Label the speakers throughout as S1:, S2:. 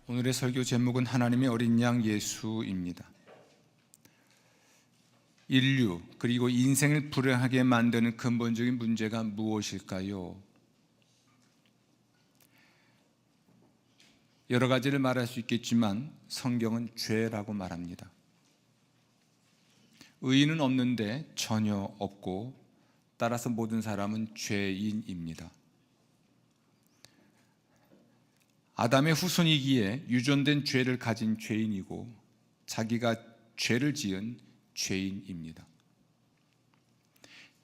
S1: 오늘의 설교 제목은 하나님의 어린 양 예수입니다. 인류 그리고 인생을 불행하게 만드는 근본적인 문제가 무엇일까요? 여러 가지를 말할 수 있겠지만 성경은 죄라고 말합니다. 의인은 없는데 전혀 없고 따라서 모든 사람은 죄인입니다. 아담의 후손이기에 유전된 죄를 가진 죄인이고 자기가 죄를 지은 죄인입니다.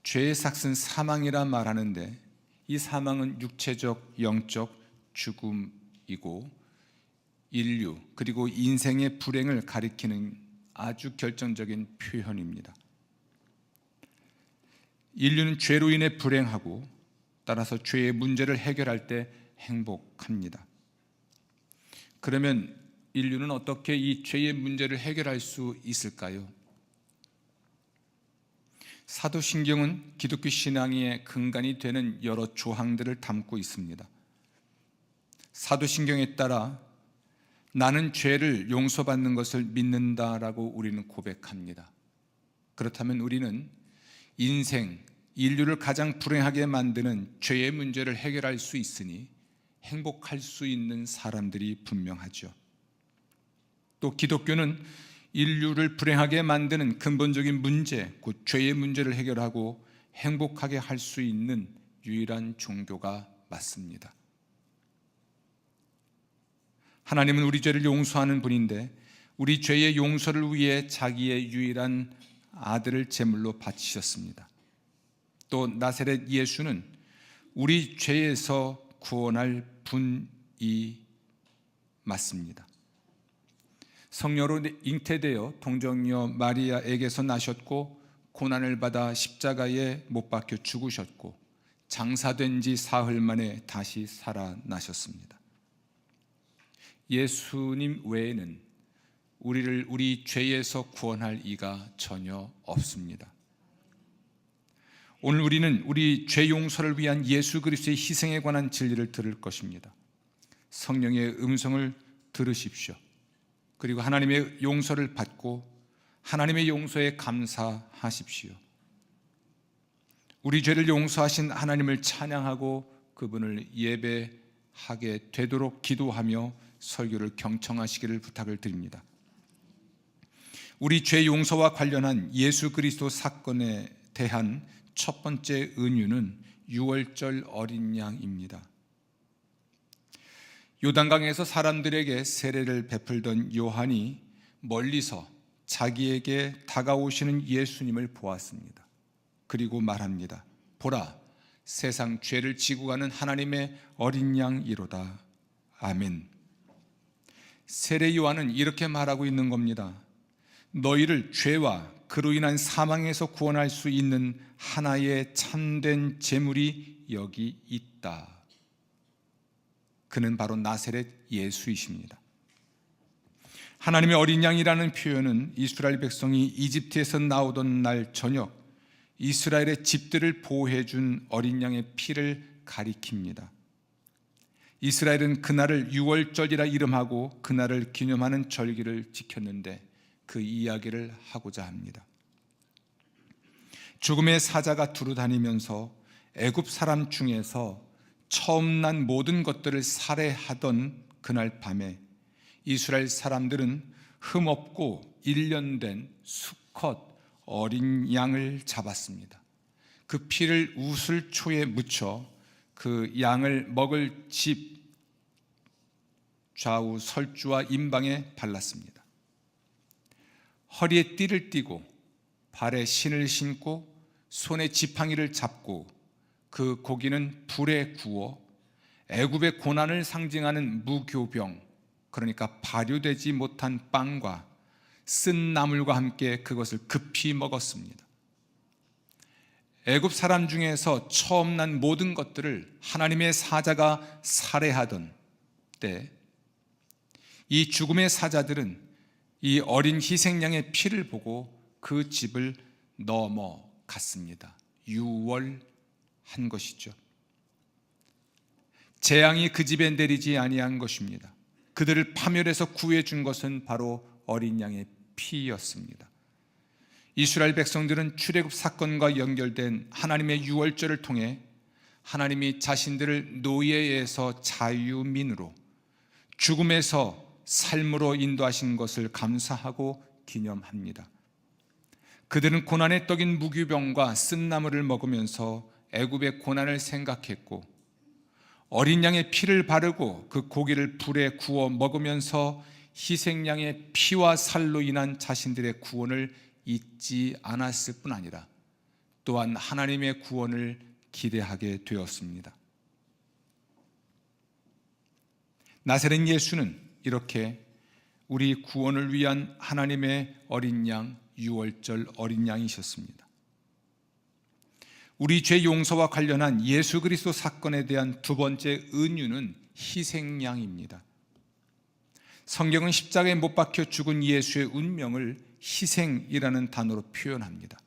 S1: 죄의 삭은 사망이라 말하는데 이 사망은 육체적, 영적 죽음이고 인류 그리고 인생의 불행을 가리키는 아주 결정적인 표현입니다. 인류는 죄로 인해 불행하고 따라서 죄의 문제를 해결할 때 행복합니다. 그러면 인류는 어떻게 이 죄의 문제를 해결할 수 있을까요? 사도신경은 기독교 신앙의 근간이 되는 여러 조항들을 담고 있습니다. 사도신경에 따라 나는 죄를 용서받는 것을 믿는다라고 우리는 고백합니다. 그렇다면 우리는 인류를 가장 불행하게 만드는 죄의 문제를 해결할 수 있으니 행복할 수 있는 사람들이 분명하죠. 또 기독교는 인류를 불행하게 만드는 근본적인 문제, 곧 죄의 문제를 해결하고 행복하게 할 수 있는 유일한 종교가 맞습니다. 하나님은 우리 죄를 용서하는 분인데 우리 죄의 용서를 위해 자기의 유일한 아들을 제물로 바치셨습니다. 또 나사렛 예수는 우리 죄에서 구원할 분이 맞습니다. 성녀로 잉태되어 동정녀 마리아에게서 나셨고 고난을 받아 십자가에 못 박혀 죽으셨고 장사된 지 사흘 만에 다시 살아나셨습니다. 예수님 외에는 우리를 우리 죄에서 구원할 이가 전혀 없습니다. 오늘 우리는 우리 죄 용서를 위한 예수 그리스도의 희생에 관한 진리를 들을 것입니다. 성령의 음성을 들으십시오. 그리고 하나님의 용서를 받고 하나님의 용서에 감사하십시오. 우리 죄를 용서하신 하나님을 찬양하고 그분을 예배하게 되도록 기도하며 설교를 경청하시기를 부탁을 드립니다. 우리 죄 용서와 관련한 예수 그리스도 사건에 대한 첫 번째 은유는 유월절 어린 양입니다. 요단강에서 사람들에게 세례를 베풀던 요한이 멀리서 자기에게 다가오시는 예수님을 보았습니다. 그리고 말합니다. 보라, 세상 죄를 지고 가는 하나님의 어린 양이로다. 아멘. 세례 요한은 이렇게 말하고 있는 겁니다. 너희를 죄와 그로 인한 사망에서 구원할 수 있는 하나의 참된 제물이 여기 있다. 그는 바로 나사렛 예수이십니다. 하나님의 어린 양이라는 표현은 이스라엘 백성이 이집트에서 나오던 날 저녁 이스라엘의 집들을 보호해 준 어린 양의 피를 가리킵니다. 이스라엘은 그날을 유월절이라 이름하고 그날을 기념하는 절기를 지켰는데 그 이야기를 하고자 합니다. 죽음의 사자가 두루다니면서 애굽 사람 중에서 처음 난 모든 것들을 살해하던 그날 밤에 이스라엘 사람들은 흠없고 1년 된 수컷 어린 양을 잡았습니다. 그 피를 우슬초에 묻혀 그 양을 먹을 집 좌우 설주와 임방에 발랐습니다. 허리에 띠를 띠고 발에 신을 신고 손에 지팡이를 잡고 그 고기는 불에 구워 애굽의 고난을 상징하는 무교병, 그러니까 발효되지 못한 빵과 쓴 나물과 함께 그것을 급히 먹었습니다. 애굽 사람 중에서 처음 난 모든 것들을 하나님의 사자가 살해하던 때 이 죽음의 사자들은 이 어린 희생양의 피를 보고 그 집을 넘어갔습니다. 유월한 것이죠. 재앙이 그 집에 내리지 아니한 것입니다. 그들을 파멸해서 구해준 것은 바로 어린 양의 피였습니다. 이스라엘 백성들은 출애굽 사건과 연결된 하나님의 유월절을 통해 하나님이 자신들을 노예에서 자유민으로, 죽음에서 삶으로 인도하신 것을 감사하고 기념합니다. 그들은 고난의 떡인 무교병과 쓴나물을 먹으면서 애굽의 고난을 생각했고, 어린 양의 피를 바르고 그 고기를 불에 구워 먹으면서 희생양의 피와 살로 인한 자신들의 구원을 잊지 않았을 뿐 아니라 또한 하나님의 구원을 기대하게 되었습니다. 나사렛 예수는 이렇게 우리 구원을 위한 하나님의 어린 양, 유월절 어린 양이셨습니다. 우리 죄 용서와 관련한 예수 그리스도 사건에 대한 두 번째 은유는 희생양입니다. 성경은 십자가에 못 박혀 죽은 예수의 운명을 희생이라는 단어로 표현합니다.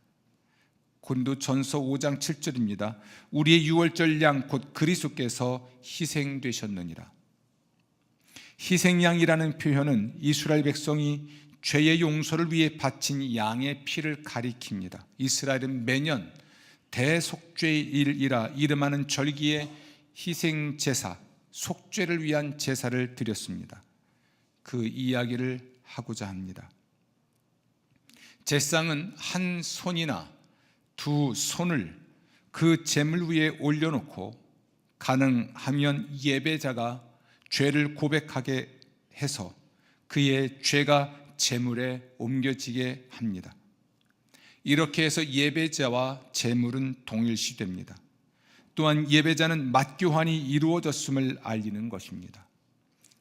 S1: 고린도전서 5장 7절입니다. 우리의 유월절 양 곧 그리스도께서 희생되셨느니라. 희생양이라는 표현은 이스라엘 백성이 죄의 용서를 위해 바친 양의 피를 가리킵니다. 이스라엘은 매년 대속죄일이라 이름하는 절기에 희생제사, 속죄를 위한 제사를 드렸습니다. 그 이야기를 하고자 합니다. 제상은 한 손이나 두 손을 그 제물 위에 올려놓고 가능하면 예배자가 죄를 고백하게 해서 그의 죄가 제물에 옮겨지게 합니다. 이렇게 해서 예배자와 제물은 동일시됩니다. 또한 예배자는 맞교환이 이루어졌음을 알리는 것입니다.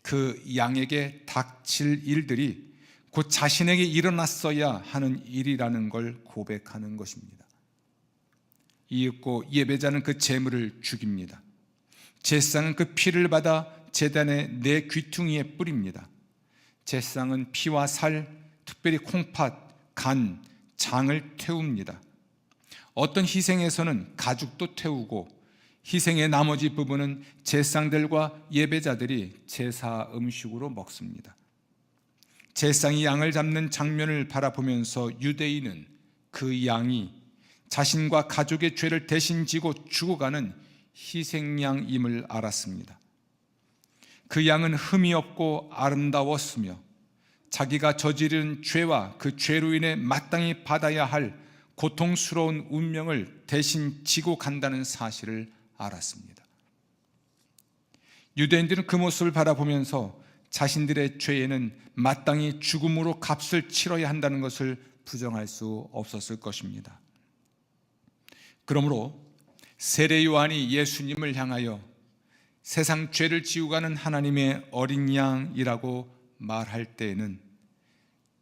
S1: 그 양에게 닥칠 일들이 곧 자신에게 일어났어야 하는 일이라는 걸 고백하는 것입니다. 이윽고 예배자는 그 제물을 죽입니다. 제상은 그 피를 받아 제단의 네 귀퉁이에 뿌립니다. 제상은 피와 살, 특별히 콩팥, 간, 장을 태웁니다. 어떤 희생에서는 가죽도 태우고 희생의 나머지 부분은 제상들과 예배자들이 제사 음식으로 먹습니다. 제상이 양을 잡는 장면을 바라보면서 유대인은 그 양이 자신과 가족의 죄를 대신 지고 죽어가는 희생양임을 알았습니다. 그 양은 흠이 없고 아름다웠으며 자기가 저지른 죄와 그 죄로 인해 마땅히 받아야 할 고통스러운 운명을 대신 지고 간다는 사실을 알았습니다. 유대인들은 그 모습을 바라보면서 자신들의 죄에는 마땅히 죽음으로 값을 치러야 한다는 것을 부정할 수 없었을 것입니다. 그러므로 세례 요한이 예수님을 향하여 세상 죄를 지우고 가는 하나님의 어린 양이라고 말할 때에는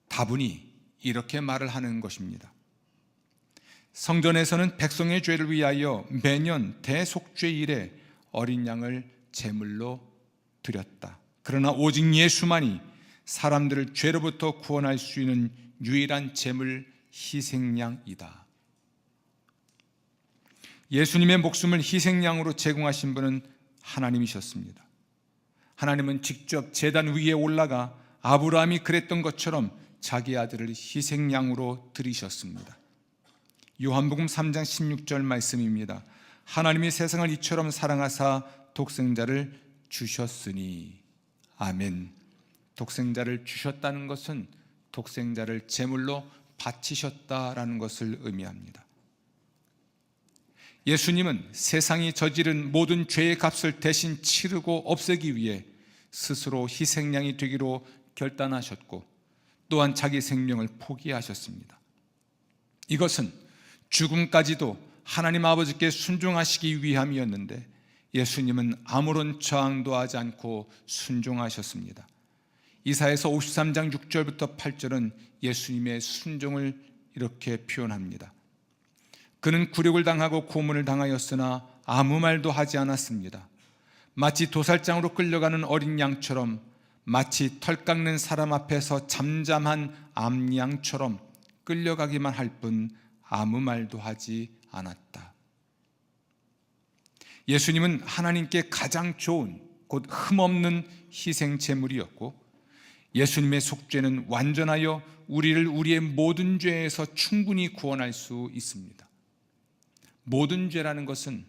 S1: 다분히 이렇게 말을 하는 것입니다. 성전에서는 백성의 죄를 위하여 매년 대속죄일에 어린 양을 제물로 드렸다. 그러나 오직 예수만이 사람들을 죄로부터 구원할 수 있는 유일한 제물 희생양이다. 예수님의 목숨을 희생양으로 제공하신 분은 하나님이셨습니다. 하나님은 직접 제단 위에 올라가 아브라함이 그랬던 것처럼 자기 아들을 희생양으로 드리셨습니다. 요한복음 3장 16절 말씀입니다. 하나님이 세상을 이처럼 사랑하사 독생자를 주셨으니. 아멘. 독생자를 주셨다는 것은 독생자를 제물로 바치셨다라는 것을 의미합니다. 예수님은 세상이 저지른 모든 죄의 값을 대신 치르고 없애기 위해 스스로 희생양이 되기로 결단하셨고 또한 자기 생명을 포기하셨습니다. 이것은 죽음까지도 하나님 아버지께 순종하시기 위함이었는데 예수님은 아무런 저항도 하지 않고 순종하셨습니다. 이사야서 53장 6절부터 8절은 예수님의 순종을 이렇게 표현합니다. 그는 굴욕을 당하고 고문을 당하였으나 아무 말도 하지 않았습니다. 마치 도살장으로 끌려가는 어린 양처럼, 마치 털 깎는 사람 앞에서 잠잠한 암양처럼 끌려가기만 할 뿐 아무 말도 하지 않았다. 예수님은 하나님께 가장 좋은, 곧 흠없는 희생 제물이었고, 예수님의 속죄는 완전하여 우리를 우리의 모든 죄에서 충분히 구원할 수 있습니다. 모든 죄라는 것은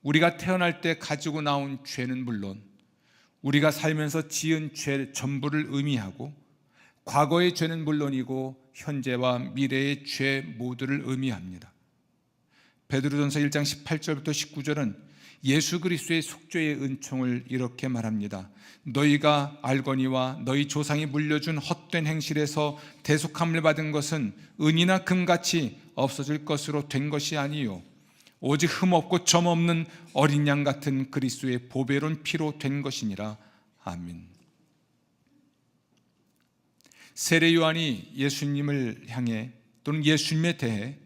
S1: 우리가 태어날 때 가지고 나온 죄는 물론 우리가 살면서 지은 죄 전부를 의미하고, 과거의 죄는 물론이고 현재와 미래의 죄 모두를 의미합니다. 베드로전서 1장 18절부터 19절은 예수 그리스도의 속죄의 은총을 이렇게 말합니다. 너희가 알거니와 너희 조상이 물려준 헛된 행실에서 대속함을 받은 것은 은이나 금같이 없어질 것으로 된 것이 아니요 오직 흠없고 점없는 어린 양 같은 그리스도의 보배로운 피로 된 것이니라. 아멘. 세례 요한이 예수님을 향해 또는 예수님에 대해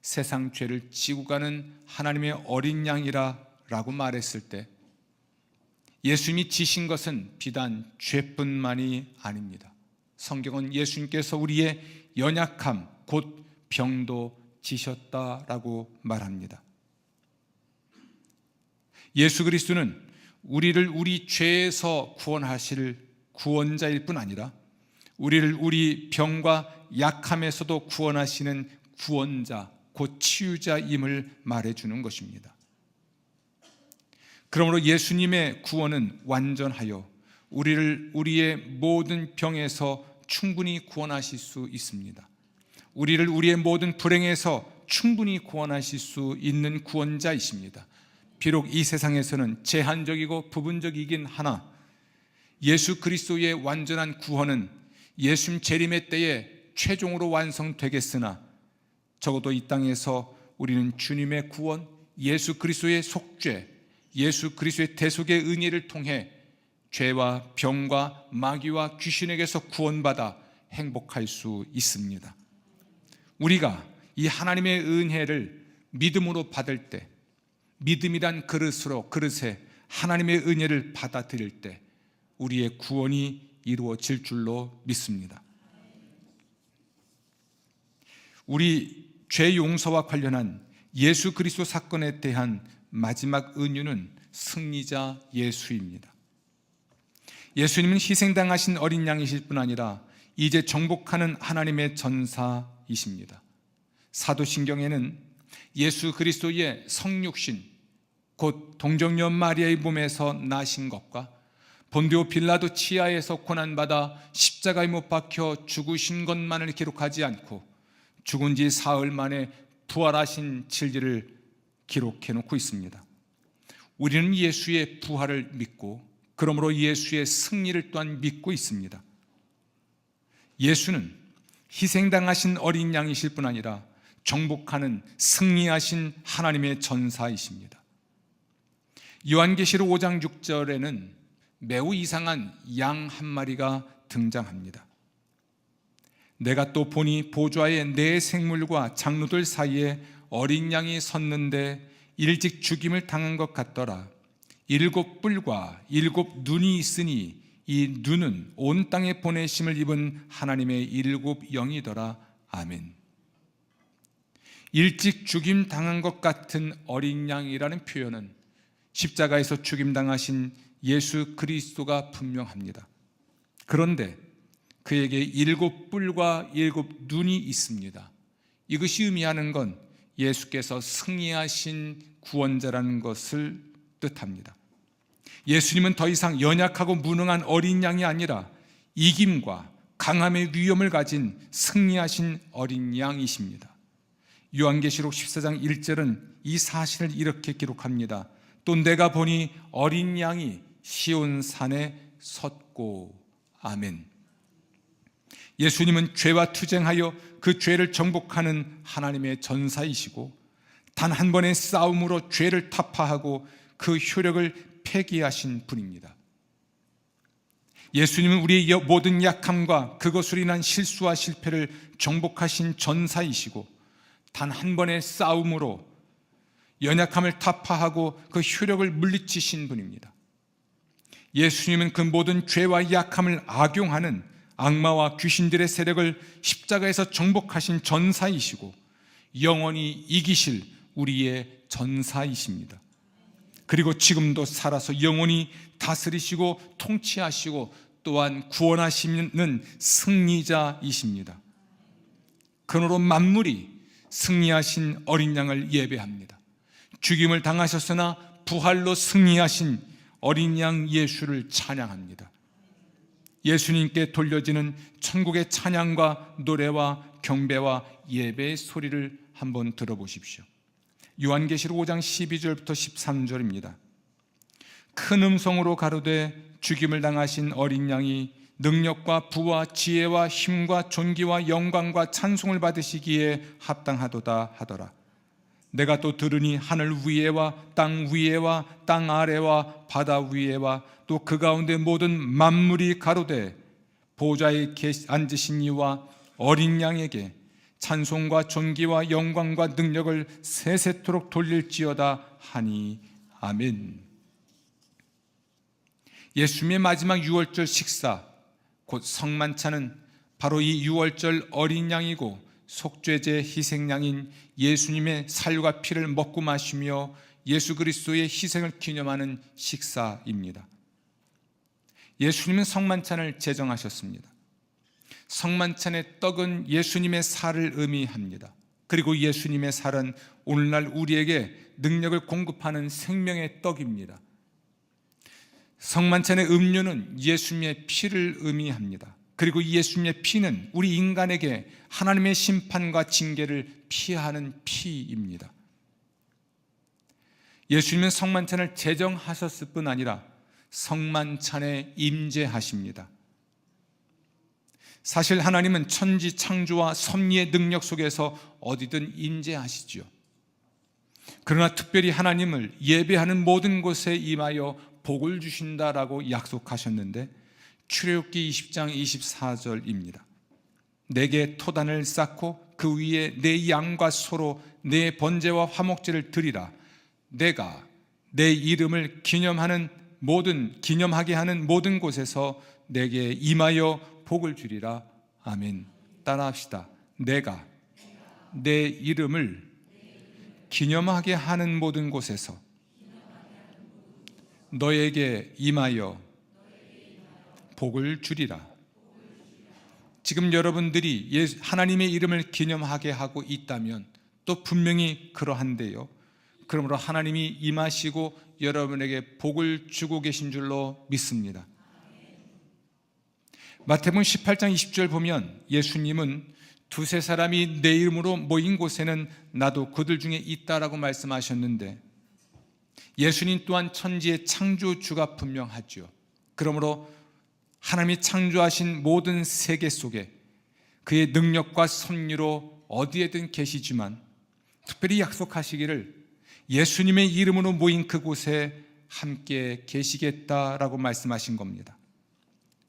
S1: 세상 죄를 지고 가는 하나님의 어린 양이라 라고 말했을 때 예수님이 지신 것은 비단 죄뿐만이 아닙니다. 성경은 예수님께서 우리의 연약함 곧 병도 지셨다라고 말합니다. 예수 그리스도는 우리를 우리 죄에서 구원하실 구원자일 뿐 아니라 우리를 우리 병과 약함에서도 구원하시는 구원자 곧 치유자임을 말해주는 것입니다. 그러므로 예수님의 구원은 완전하여 우리를 우리의 모든 병에서 충분히 구원하실 수 있습니다. 우리를 우리의 모든 불행에서 충분히 구원하실 수 있는 구원자이십니다. 비록 이 세상에서는 제한적이고 부분적이긴 하나 예수 그리스도의 완전한 구원은 예수님 재림의 때에 최종으로 완성되겠으나 적어도 이 땅에서 우리는 주님의 구원, 예수 그리스도의 속죄, 예수 그리스도의 대속의 은혜를 통해 죄와 병과 마귀와 귀신에게서 구원받아 행복할 수 있습니다. 우리가 이 하나님의 은혜를 믿음으로 받을 때, 믿음이란 그릇에 하나님의 은혜를 받아들일 때 우리의 구원이 이루어질 줄로 믿습니다. 우리 죄 용서와 관련한 예수 그리스도 사건에 대한 마지막 은유는 승리자 예수입니다. 예수님은 희생당하신 어린 양이실 뿐 아니라 이제 정복하는 하나님의 전사이십니다. 사도신경에는 예수 그리스도의 성육신 곧 동정녀 마리아의 몸에서 나신 것과 본디오 빌라도 치하에서 고난받아 십자가에 못 박혀 죽으신 것만을 기록하지 않고 죽은 지 사흘 만에 부활하신 진리를 기록해 놓고 있습니다. 우리는 예수의 부활을 믿고 그러므로 예수의 승리를 또한 믿고 있습니다. 예수는 희생당하신 어린 양이실 뿐 아니라 정복하는 승리하신 하나님의 전사이십니다. 요한계시록 5장 6절에는 매우 이상한 양 한 마리가 등장합니다. 내가 또 보니 보좌에 네 생물과 장로들 사이에 어린 양이 섰는데 일찍 죽임을 당한 것 같더라. 7 뿔과 7 눈이 있으니 이 눈은 온 땅에 보내심을 입은 하나님의 7 영이더라. 아멘. 일찍 죽임 당한 것 같은 어린 양이라는 표현은 십자가에서 죽임 당하신 예수 그리스도가 분명합니다. 그런데 그에게 7 뿔과 7 눈이 있습니다. 이것이 의미하는 건 예수께서 승리하신 구원자라는 것을 뜻합니다. 예수님은 더 이상 연약하고 무능한 어린 양이 아니라 이김과 강함의 위엄을 가진 승리하신 어린 양이십니다. 요한계시록 14장 1절은 이 사실을 이렇게 기록합니다. 또 내가 보니 어린 양이 시온 산에 섰고. 아멘. 예수님은 죄와 투쟁하여 그 죄를 정복하는 하나님의 전사이시고 단 한 번의 싸움으로 죄를 타파하고 그 효력을 폐기하신 분입니다. 예수님은 우리의 모든 약함과 그것으로 인한 실수와 실패를 정복하신 전사이시고 단 한 번의 싸움으로 연약함을 타파하고 그 효력을 물리치신 분입니다. 예수님은 그 모든 죄와 약함을 악용하는 악마와 귀신들의 세력을 십자가에서 정복하신 전사이시고 영원히 이기실 우리의 전사이십니다. 그리고 지금도 살아서 영원히 다스리시고 통치하시고 또한 구원하시는 승리자이십니다. 그러므로 만물이 승리하신 어린 양을 예배합니다. 죽임을 당하셨으나 부활로 승리하신 어린 양 예수를 찬양합니다. 예수님께 돌려지는 천국의 찬양과 노래와 경배와 예배의 소리를 한번 들어보십시오. 요한계시록 5장 12절부터 13절입니다. 큰 음성으로 가로되 죽임을 당하신 어린 양이 능력과 부와 지혜와 힘과 존귀와 영광과 찬송을 받으시기에 합당하도다 하더라. 내가 또 들으니 하늘 위에와 땅 위에와 땅 아래와 바다 위에와 또 그 가운데 모든 만물이 가로되 보좌에 앉으신 이와 어린 양에게 찬송과 존귀와 영광과 능력을 세세토록 돌릴지어다 하니 아멘. 예수님의 마지막 유월절 식사 곧 성만찬은 바로 이 유월절 어린 양이고 속죄제 희생양인 예수님의 살과 피를 먹고 마시며 예수 그리스도의 희생을 기념하는 식사입니다. 예수님은 성만찬을 제정하셨습니다. 성만찬의 떡은 예수님의 살을 의미합니다. 그리고 예수님의 살은 오늘날 우리에게 능력을 공급하는 생명의 떡입니다. 성만찬의 음료는 예수님의 피를 의미합니다. 그리고 예수님의 피는 우리 인간에게 하나님의 심판과 징계를 피하는 피입니다. 예수님은 성만찬을 제정하셨을 뿐 아니라 성만찬에 임재하십니다. 사실 하나님은 천지 창조와 섭리의 능력 속에서 어디든 임재하시지요. 그러나 특별히 하나님을 예배하는 모든 곳에 임하여 복을 주신다라고 약속하셨는데 출애굽기 20장 24절입니다. 내게 토단을 쌓고 그 위에 내 양과 소로 내 번제와 화목제를 드리라. 내가 내 이름을 기념하게 하는 모든 곳에서 내게 임하여 복을 주리라. 아멘. 따라합시다. 내가 내 이름을 기념하게 하는 모든 곳에서 너에게 임하여 복을 주리라. 지금 여러분들이 하나님의 이름을 기념하게 하고 있다면 또 분명히 그러한데요. 그러므로 하나님이 임하시고 여러분에게 복을 주고 계신 줄로 믿습니다. 마태복음 18장 20절 보면 예수님은 두세 사람이 내 이름으로 모인 곳에는 나도 그들 중에 있다라고 말씀하셨는데 예수님 또한 천지의 창조주가 분명하죠. 그러므로 하나님이 창조하신 모든 세계 속에 그의 능력과 섭리로 어디에든 계시지만 특별히 약속하시기를 예수님의 이름으로 모인 그곳에 함께 계시겠다라고 말씀하신 겁니다.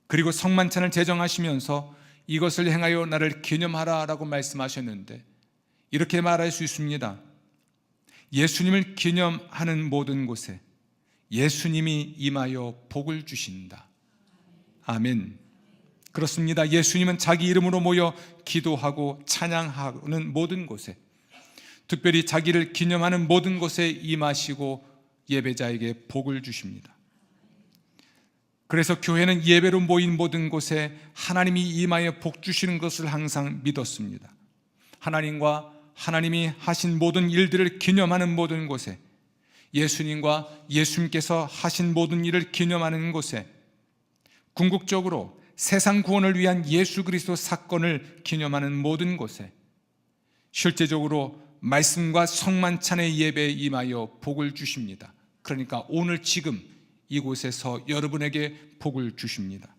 S1: 그리고 성만찬을 제정하시면서 이것을 행하여 나를 기념하라라고 말씀하셨는데 이렇게 말할 수 있습니다. 예수님을 기념하는 모든 곳에 예수님이 임하여 복을 주신다. 아멘. 그렇습니다. 예수님은 자기 이름으로 모여 기도하고 찬양하는 모든 곳에, 특별히 자기를 기념하는 모든 곳에 임하시고 예배자에게 복을 주십니다. 그래서 교회는 예배로 모인 모든 곳에 하나님이 임하여 복 주시는 것을 항상 믿었습니다. 하나님과 하나님이 하신 모든 일들을 기념하는 모든 곳에, 예수님과 예수님께서 하신 모든 일을 기념하는 곳에, 궁극적으로 세상 구원을 위한 예수 그리스도 사건을 기념하는 모든 곳에, 실제적으로 말씀과 성만찬의 예배에 임하여 복을 주십니다. 그러니까 오늘 지금 이곳에서 여러분에게 복을 주십니다.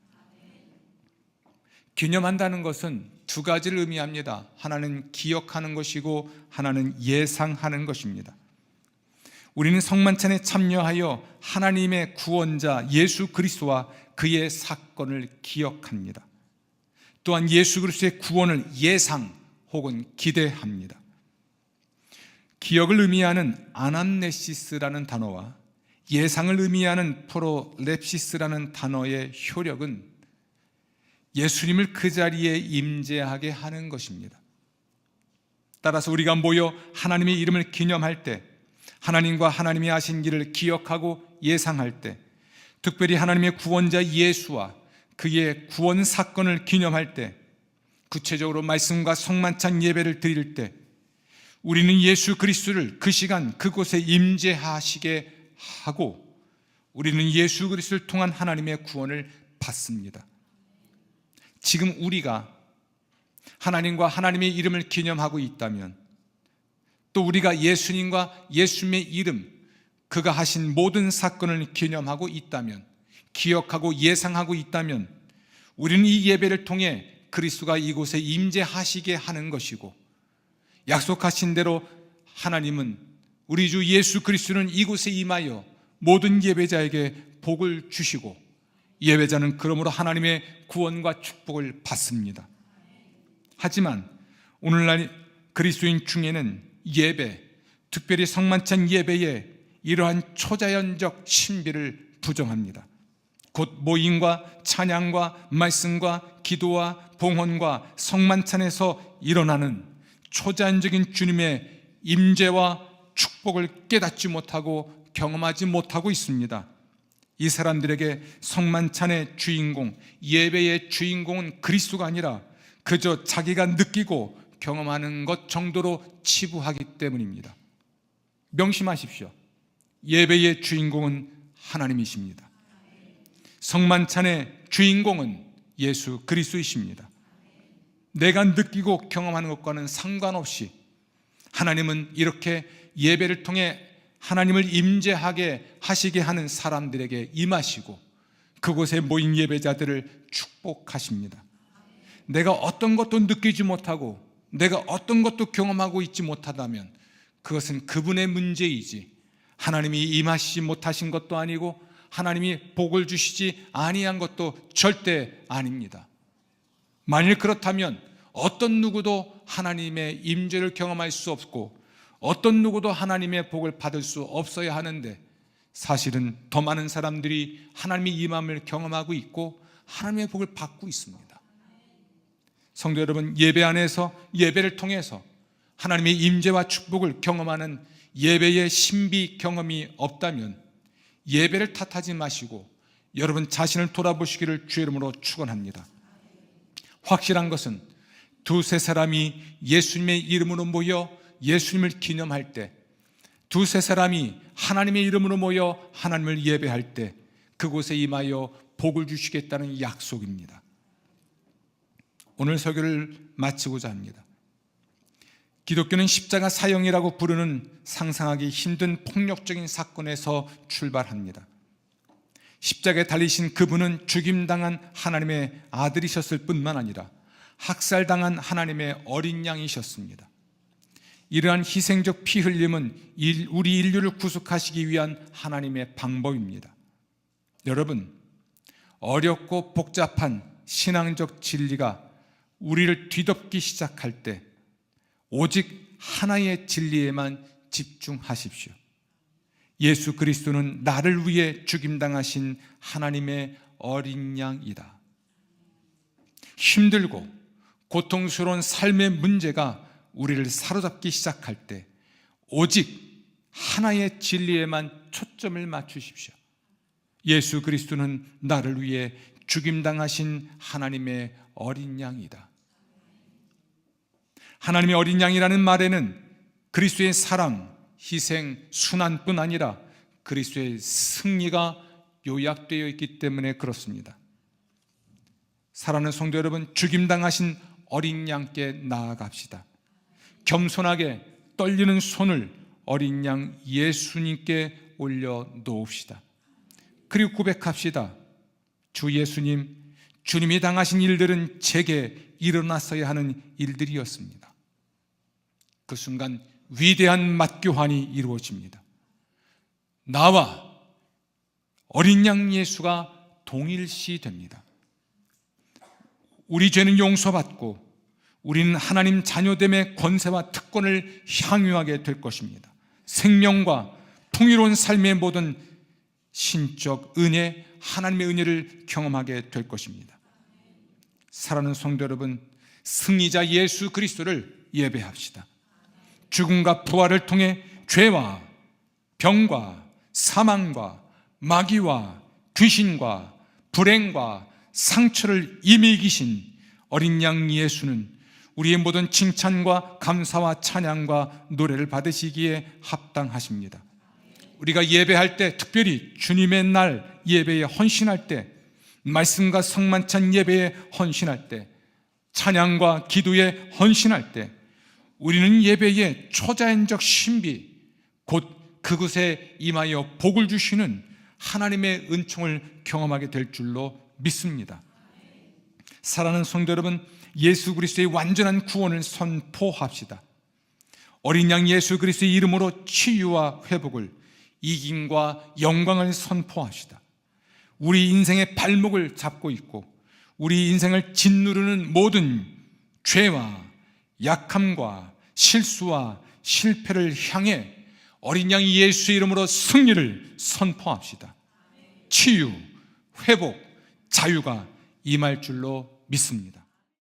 S1: 기념한다는 것은 두 가지를 의미합니다. 하나는 기억하는 것이고 하나는 예상하는 것입니다. 우리는 성만찬에 참여하여 하나님의 구원자 예수 그리스도와 그의 사건을 기억합니다. 또한 예수 그리스도의 구원을 예상 혹은 기대합니다. 기억을 의미하는 아남네시스라는 단어와 예상을 의미하는 프로렙시스라는 단어의 효력은 예수님을 그 자리에 임재하게 하는 것입니다. 따라서 우리가 모여 하나님의 이름을 기념할 때 하나님과 하나님이 하신 일을 기억하고 예상할 때, 특별히 하나님의 구원자 예수와 그의 구원 사건을 기념할 때, 구체적으로 말씀과 성만찬 예배를 드릴 때 우리는 예수 그리스도를 그 시간 그곳에 임재하시게 하고 우리는 예수 그리스도를 통한 하나님의 구원을 받습니다. 지금 우리가 하나님과 하나님의 이름을 기념하고 있다면, 또 우리가 예수님과 예수님의 이름, 그가 하신 모든 사건을 기념하고 있다면, 기억하고 예상하고 있다면, 우리는 이 예배를 통해 그리스도가 이곳에 임재하시게 하는 것이고, 약속하신 대로 하나님은, 우리 주 예수 그리스도는 이곳에 임하여 모든 예배자에게 복을 주시고, 예배자는 그러므로 하나님의 구원과 축복을 받습니다. 하지만 오늘날 그리스도인 중에는 예배, 특별히 성만찬 예배에 이러한 초자연적 신비를 부정합니다. 곧 모임과 찬양과 말씀과 기도와 봉헌과 성만찬에서 일어나는 초자연적인 주님의 임재와 축복을 깨닫지 못하고 경험하지 못하고 있습니다. 이 사람들에게 성만찬의 주인공, 예배의 주인공은 그리스도가 아니라 그저 자기가 느끼고 경험하는 것 정도로 치부하기 때문입니다. 명심하십시오. 예배의 주인공은 하나님이십니다. 성만찬의 주인공은 예수 그리스도이십니다. 내가 느끼고 경험하는 것과는 상관없이 하나님은 이렇게 예배를 통해 하나님을 임재하게 하시게 하는 사람들에게 임하시고 그곳에 모인 예배자들을 축복하십니다. 내가 어떤 것도 느끼지 못하고 내가 어떤 것도 경험하고 있지 못하다면 그것은 그분의 문제이지 하나님이 임하시지 못하신 것도 아니고 하나님이 복을 주시지 아니한 것도 절대 아닙니다. 만일 그렇다면 어떤 누구도 하나님의 임재를 경험할 수 없고 어떤 누구도 하나님의 복을 받을 수 없어야 하는데, 사실은 더 많은 사람들이 하나님의 임함을 경험하고 있고 하나님의 복을 받고 있습니다. 성도 여러분, 예배 안에서 예배를 통해서 하나님의 임재와 축복을 경험하는 예배의 신비 경험이 없다면 예배를 탓하지 마시고 여러분 자신을 돌아보시기를 주의 이름으로 축원합니다. 확실한 것은 두세 사람이 예수님의 이름으로 모여 예수님을 기념할 때, 두세 사람이 하나님의 이름으로 모여 하나님을 예배할 때 그곳에 임하여 복을 주시겠다는 약속입니다. 오늘 설교를 마치고자 합니다. 기독교는 십자가 사형이라고 부르는 상상하기 힘든 폭력적인 사건에서 출발합니다. 십자가에 달리신 그분은 죽임당한 하나님의 아들이셨을 뿐만 아니라 학살당한 하나님의 어린 양이셨습니다. 이러한 희생적 피 흘림은 우리 인류를 구속하시기 위한 하나님의 방법입니다. 여러분, 어렵고 복잡한 신앙적 진리가 우리를 뒤덮기 시작할 때 오직 하나의 진리에만 집중하십시오. 예수 그리스도는 나를 위해 죽임당하신 하나님의 어린 양이다. 힘들고 고통스러운 삶의 문제가 우리를 사로잡기 시작할 때 오직 하나의 진리에만 초점을 맞추십시오. 예수 그리스도는 나를 위해 죽임당하신 하나님의 어린 양이다. 하나님의 어린 양이라는 말에는 그리스도의 사랑, 희생, 순환뿐 아니라 그리스도의 승리가 요약되어 있기 때문에 그렇습니다. 사랑하는 성도 여러분, 죽임당하신 어린 양께 나아갑시다. 겸손하게 떨리는 손을 어린 양 예수님께 올려놓읍시다. 그리고 고백합시다. 주 예수님, 주님이 당하신 일들은 제게 일어났어야 하는 일들이었습니다. 그 순간 위대한 맞교환이 이루어집니다. 나와 어린 양 예수가 동일시 됩니다. 우리 죄는 용서받고 우리는 하나님 자녀됨의 권세와 특권을 향유하게 될 것입니다. 생명과 풍요로운 삶의 모든 신적 은혜, 하나님의 은혜를 경험하게 될 것입니다. 사랑하는 성도 여러분, 승리자 예수 그리스도를 예배합시다. 죽음과 부활을 통해 죄와 병과 사망과 마귀와 귀신과 불행과 상처를 이미 이기신 어린 양 예수는 우리의 모든 칭찬과 감사와 찬양과 노래를 받으시기에 합당하십니다. 우리가 예배할 때, 특별히 주님의 날 예배에 헌신할 때, 말씀과 성만찬 예배에 헌신할 때, 찬양과 기도에 헌신할 때, 우리는 예배의 초자연적 신비, 곧 그곳에 임하여 복을 주시는 하나님의 은총을 경험하게 될 줄로 믿습니다. 사랑하는 성도 여러분, 예수 그리스도의 완전한 구원을 선포합시다. 어린 양 예수 그리스도의 이름으로 치유와 회복을, 이김과 영광을 선포합시다. 우리 인생의 발목을 잡고 있고 우리 인생을 짓누르는 모든 죄와 약함과 실수와 실패를 향해 어린 양 예수 이름으로 승리를 선포합시다. 치유, 회복, 자유가 임할 줄로 믿습니다.